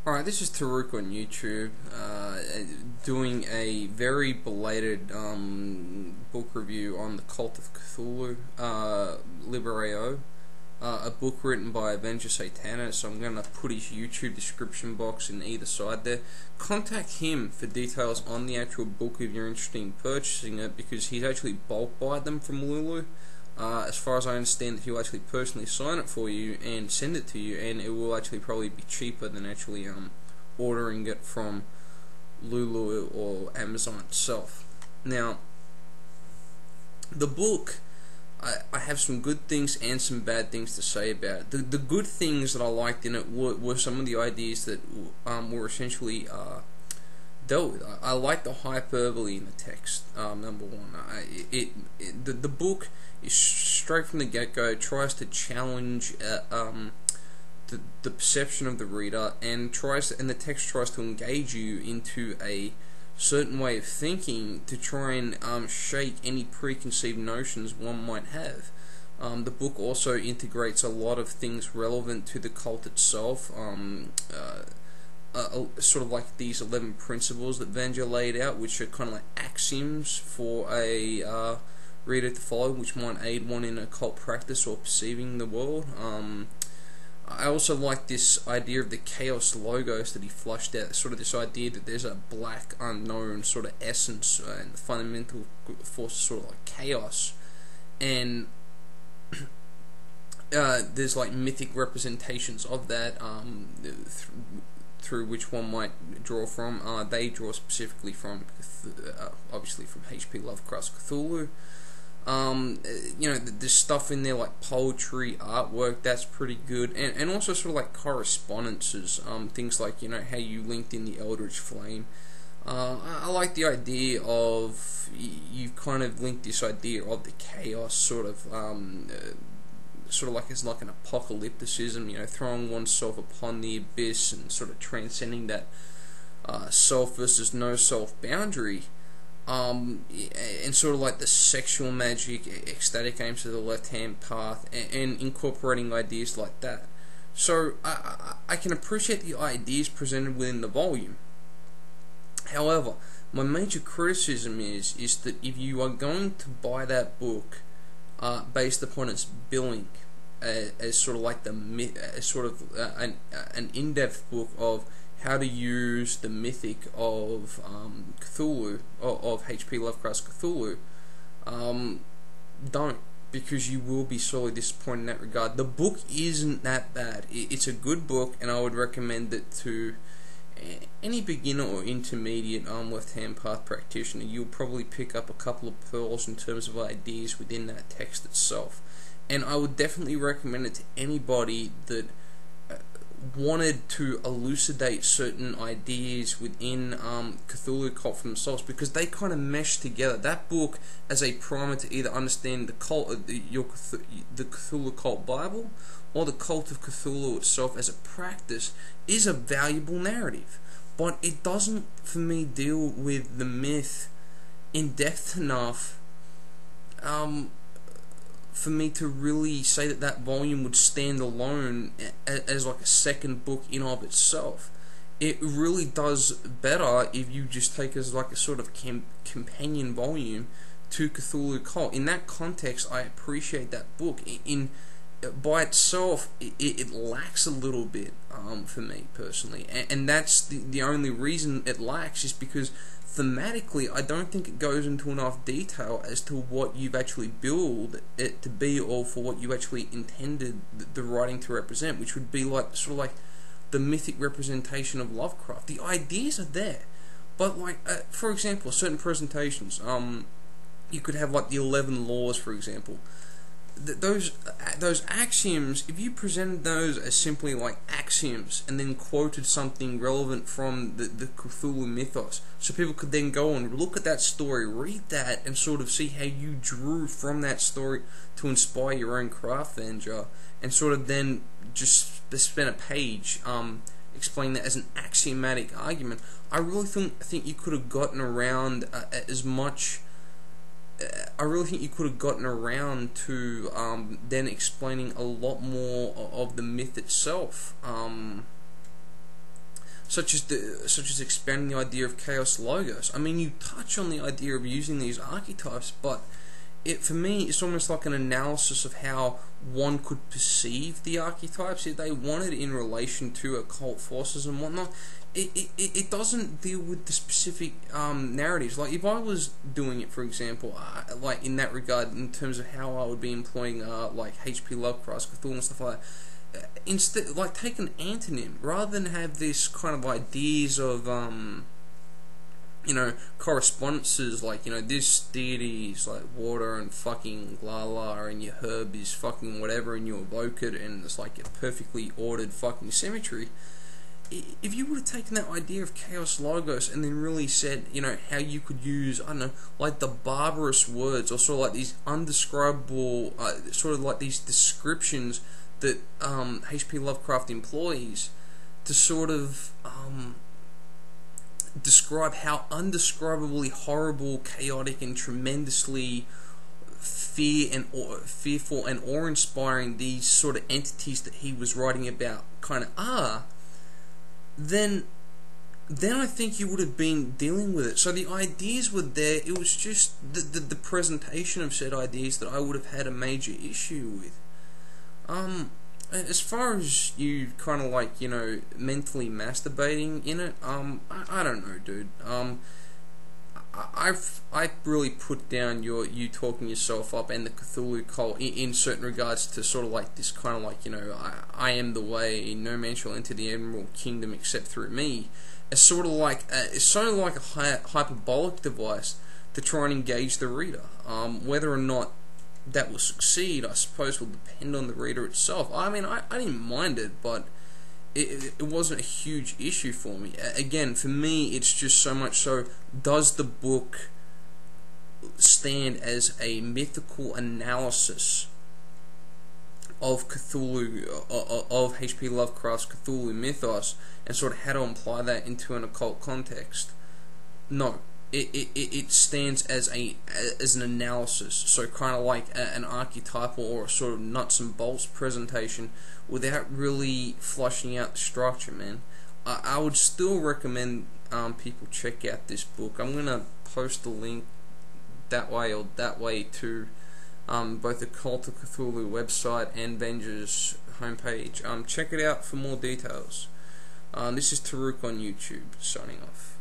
Alright, this is Taruk on YouTube, doing a very belated book review on the Cult of Cthulhu, Liber AO, a book written by Venger, Satanas. So I'm going to put his YouTube description box in either side there. Contact him for details on the actual book if you're interested in purchasing it, because he's actually bulk buy them from Lulu. As far as I understand, he'll actually personally sign it for you and send it to you, and it will actually probably be cheaper than actually ordering it from Lulu or Amazon itself. Now, the book, I have some good things and some bad things to say about it. The good things that I liked in it were some of the ideas that were essentially dealt with. I like the hyperbole in the text. Number one, the book is straight from the get-go tries to challenge the perception of the reader, and the text tries to engage you into a certain way of thinking to try and shake any preconceived notions one might have. The book also integrates a lot of things relevant to the cult itself. Sort of like these 11 principles that Venger laid out, which are kind of like axioms for a reader to follow, which might aid one in occult practice or perceiving the world. I also like this idea of the chaos logos that he flushed out, sort of this idea that there's a black unknown sort of essence and the fundamental force is sort of like chaos, and there's like mythic representations of that through which one might draw from. They draw specifically from, obviously, from H.P. Lovecraft's Cthulhu. There's stuff in there like poetry, artwork, that's pretty good, and also sort of like correspondences, things like, how you linked in the Eldritch Flame. I like the idea of, you kind of linked this idea of the chaos sort of like as like an apocalypticism, throwing oneself upon the abyss and sort of transcending that self versus no self boundary, and sort of like the sexual magic, ecstatic aims to the left-hand path, and incorporating ideas like that. So I can appreciate the ideas presented within the volume. However, my major criticism is that if you are going to buy that book based upon its billing as sort of like an in-depth book of how to use the mythic of Cthulhu, of H.P. Lovecraft's Cthulhu, don't, because you will be sorely disappointed in that regard. The book isn't that bad. It's a good book, and I would recommend it to any beginner or intermediate left-hand path practitioner. You'll probably pick up a couple of pearls in terms of ideas within that text itself. And I would definitely recommend it to anybody that wanted to elucidate certain ideas within Cthulhu cult for themselves, because they kind of mesh together. That book as a primer to either understand the cult, the Cthulhu cult Bible, or the cult of Cthulhu itself as a practice, is a valuable narrative. But it doesn't, for me, deal with the myth in depth enough for me to really say that that volume would stand alone as like a second book in of itself. It really does better if you just take it as like a sort of companion volume to Cthulhu Cult. In that context, I appreciate that book. By itself, it lacks a little bit for me personally, and that's the only reason it lacks, is because thematically I don't think it goes into enough detail as to what you've actually built it to be, or for what you actually intended the writing to represent, which would be like sort of like the mythic representation of Lovecraft. The ideas are there, but like for example, certain presentations, you could have like the 11 laws, for example. Those axioms, if you presented those as simply like axioms and then quoted something relevant from the Cthulhu mythos, so people could then go and look at that story, read that, and sort of see how you drew from that story to inspire your own craft, Venger, and sort of then just spend a page explaining that as an axiomatic argument, I really think you could have gotten around as much. I really think you could have gotten around to then explaining a lot more of the myth itself. such as expanding the idea of chaos logos. I mean, you touch on the idea of using these archetypes, but for me, it's almost like an analysis of how one could perceive the archetypes if they wanted in relation to occult forces and whatnot. It doesn't deal with the specific narratives. Like, if I was doing it, for example, like in that regard, in terms of how I would be employing like H.P. Lovecraft's Cthulhu and stuff like that, instead, like, take an antonym rather than have this kind of ideas of you know, correspondences, like, you know, this deity is like water and fucking la la, and your herb is fucking whatever, and you evoke it, and it's like a perfectly ordered fucking symmetry. If you would have taken that idea of chaos logos and then really said, you know, how you could use, I don't know, like the barbarous words, or sort of like these undescribable, sort of like these descriptions that H.P. Lovecraft employs to sort of describe how undescribably horrible, chaotic, and tremendously fearful and awe-inspiring these sort of entities that he was writing about kind of are, then I think you would have been dealing with it. So the ideas were there. It was just the presentation of said ideas that I would have had a major issue with. As far as you kind of like, you know, mentally masturbating in it, I don't know, dude. I really put down you talking yourself up and the Cthulhu cult in certain regards to sort of like this kind of like, you know, I am the way, no man shall enter the Emerald Kingdom except through me. It's sort of like it's sort of like a hyperbolic device to try and engage the reader. Whether or not that will succeed, I suppose, will depend on the reader itself. I mean, I didn't mind it, but it wasn't a huge issue for me. Again, for me, it's just so much so, does the book stand as a mythical analysis of Cthulhu, of H.P. Lovecraft's Cthulhu mythos, and sort of how to apply that into an occult context? No. It stands as an analysis, so kind of like an archetypal or a sort of nuts and bolts presentation without really flushing out the structure, man. I would still recommend people check out this book. I'm gonna post the link that way to both the Cult of Cthulhu website and Venger's homepage. Check it out for more details. This is Taruk on YouTube, signing off.